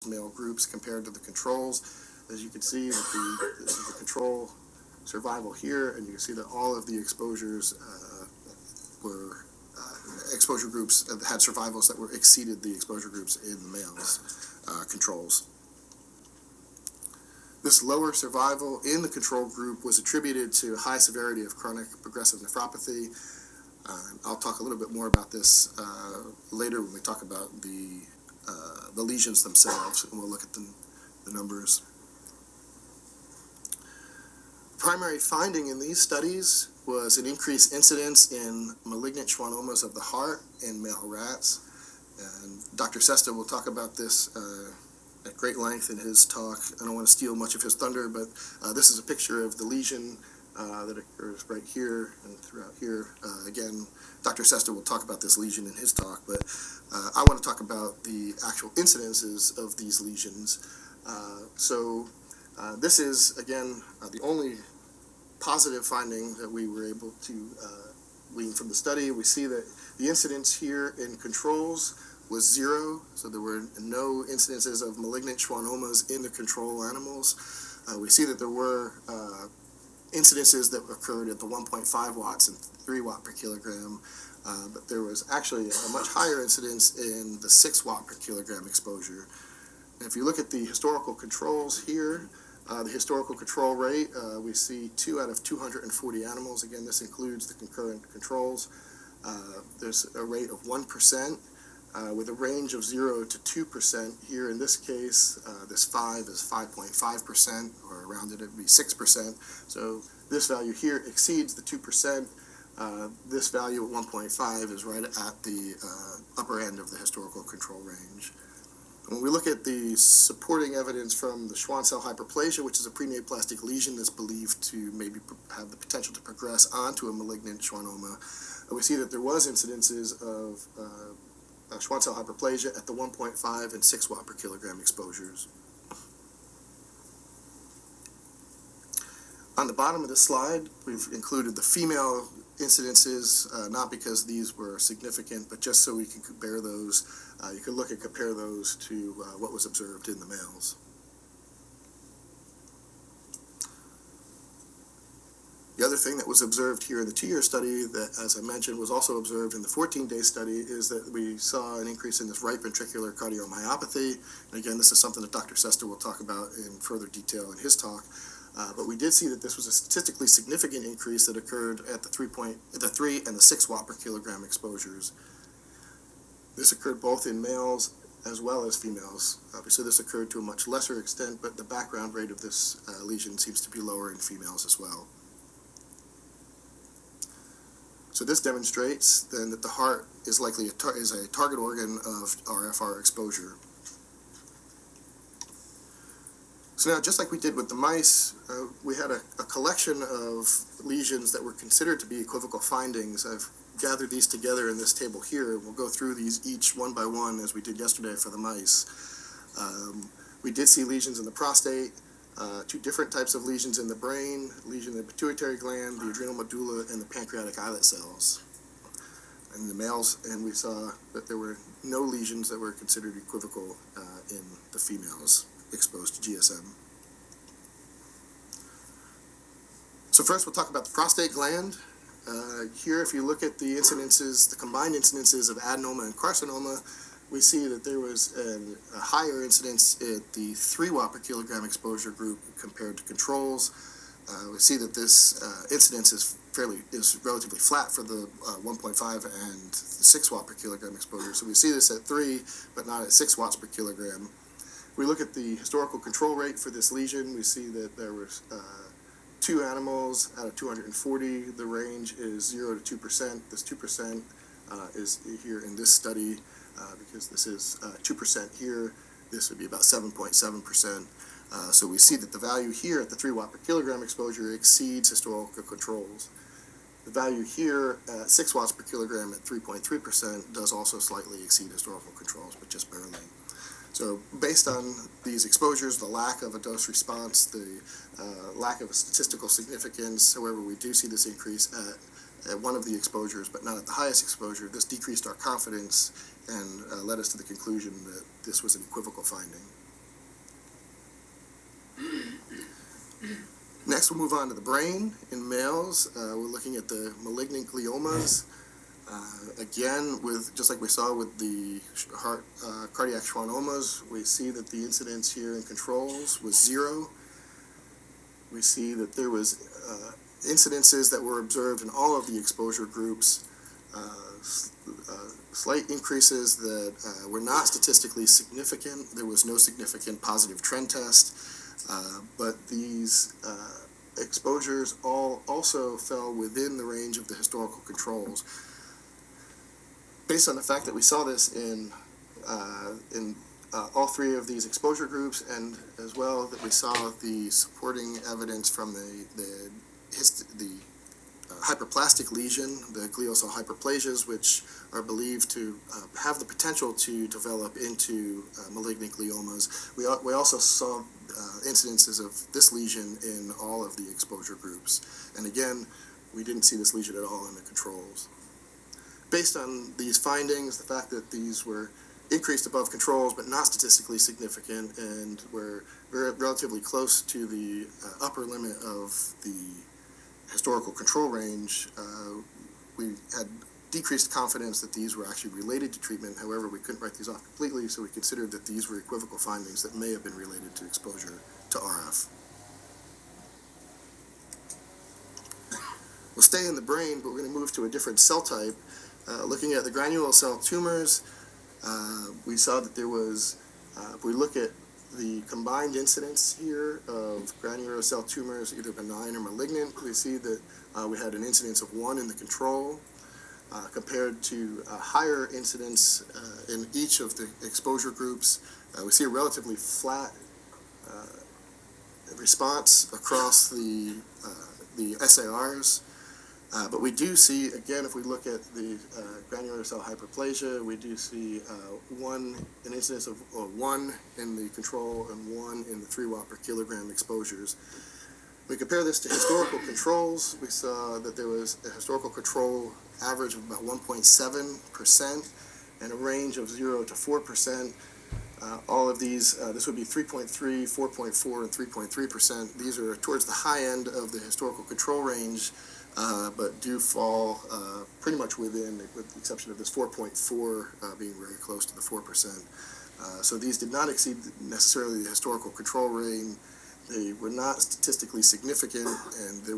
male groups compared to the controls. As you can see, that this is the control survival here, and you can see that all of the exposures were exposure groups that had survivals that were exceeded the exposure groups in the males controls. This lower survival in the control group was attributed to high severity of chronic progressive nephropathy. I'll talk a little bit more about this later when we talk about the lesions themselves, and we'll look at the numbers. Primary finding in these studies was an increased incidence in malignant schwannomas of the heart in male rats. And Dr. Sesta will talk about this at great length in his talk. I don't want to steal much of his thunder, but this is a picture of the lesion that occurs right here and throughout here. Again, Dr. Sesta will talk about this lesion in his talk, but I want to talk about the actual incidences of these lesions. This is, again, the only positive finding that we were able to glean from the study. We see that the incidence here in controls was 0, so there were no incidences of malignant schwannomas in the control animals. We see that there were incidences that occurred at the 1.5 watts and 3 watt per kilogram, but there was actually a much higher incidence in the 6 watt per kilogram exposure. And if you look at the historical controls here, the historical control rate, we see 2 out of 240 animals. Again, this includes the concurrent controls. There's a rate of 1%. With a range of 0 to 2%. Here in this case, this 5 is 5.5%, or rounded it would be 6%. So this value here exceeds the 2%. This value at 1.5 is right at the upper end of the historical control range. When we look at the supporting evidence from the Schwann cell hyperplasia, which is a preneoplastic lesion that's believed to maybe have the potential to progress onto a malignant schwannoma, we see that there was incidences of Schwann cell hyperplasia at the 1.5 and 6 watt per kilogram exposures. On the bottom of this slide, we've included the female incidences, not because these were significant, but just so we can compare those. You can look and compare those to what was observed in the males. The other thing that was observed here in the 2-year study that, as I mentioned, was also observed in the 14-day study is that we saw an increase in this right ventricular cardiomyopathy. And again, this is something that Dr. Sesta will talk about in further detail in his talk. But we did see that this was a statistically significant increase that occurred at the 3 and the 6 watt per kilogram exposures. This occurred both in males as well as females. Obviously, this occurred to a much lesser extent, but the background rate of this lesion seems to be lower in females as well. So this demonstrates then that the heart is likely is a target organ of RFR exposure. So now, just like we did with the mice, we had a collection of lesions that were considered to be equivocal findings. I've gathered these together in this table here. We'll go through these each one by one as we did yesterday for the mice. We did see lesions in the prostate, 2 different types of lesions in the brain, lesion in the pituitary gland, the adrenal medulla, and the pancreatic islet cells. In the males, and we saw that there were no lesions that were considered equivocal in the females exposed to GSM. So first we'll talk about the prostate gland. Here, if you look at the incidences, the combined incidences of adenoma and carcinoma, we see that there was a higher incidence at the 3 watt per kilogram exposure group compared to controls. We see that this incidence is relatively flat for the 1.5 and 6 watt per kilogram exposure. So we see this at 3, but not at 6 watts per kilogram. We look at the historical control rate for this lesion. We see that there was 2 animals out of 240. The range is 0 to 2%. This 2% is here in this study because this is 2% here. This would be about 7.7%. So we see that the value here at the 3 watt per kilogram exposure exceeds historical controls. The value here at 6 watts per kilogram at 3.3% does also slightly exceed historical controls, but just barely. So based on these exposures, the lack of a dose response, the lack of a statistical significance, however, we do see this increase at one of the exposures, but not at the highest exposure. This decreased our confidence and led us to the conclusion that this was an equivocal finding. Next, we'll move on to the brain in males. We're looking at the malignant gliomas. Again, just like we saw with the cardiac schwannomas, we see that the incidence here in controls was 0. We see that there was incidences that were observed in all of the exposure groups, slight increases that were not statistically significant. There was no significant positive trend test, but these exposures also fell within the range of the historical controls. Based on the fact that we saw this in all 3 of these exposure groups, and as well that we saw the supporting evidence from the hyperplastic lesion, the glial cell hyperplasias, which are believed to have the potential to develop into malignant gliomas. We also saw incidences of this lesion in all of the exposure groups. And again, we didn't see this lesion at all in the controls. Based on these findings, the fact that these were increased above controls but not statistically significant and were relatively close to the upper limit of the historical control range, we had decreased confidence that these were actually related to treatment. However, we couldn't write these off completely, so we considered that these were equivocal findings that may have been related to exposure to RF. We'll stay in the brain, but we're going to move to a different cell type. Looking at the granular cell tumors, we saw that there was, if we look at the combined incidence here of granular cell tumors, either benign or malignant, we see that we had an incidence of 1 in the control, compared to a higher incidence in each of the exposure groups. We see a relatively flat response across the SARs. But we do see, again, if we look at the granular cell hyperplasia, we do see an incidence of 1 in the control and 1 in the 3 watt per kilogram exposures. We compare this to historical controls. We saw that there was a historical control average of about 1.7% and a range of 0 to 4%. All of these, this would be 3.3, 4.4, and 3.3%. These are towards the high end of the historical control range, but do fall pretty much within, with the exception of this 4.4 being very close to the 4%. So these did not exceed necessarily the historical control range. They were not statistically significant, and there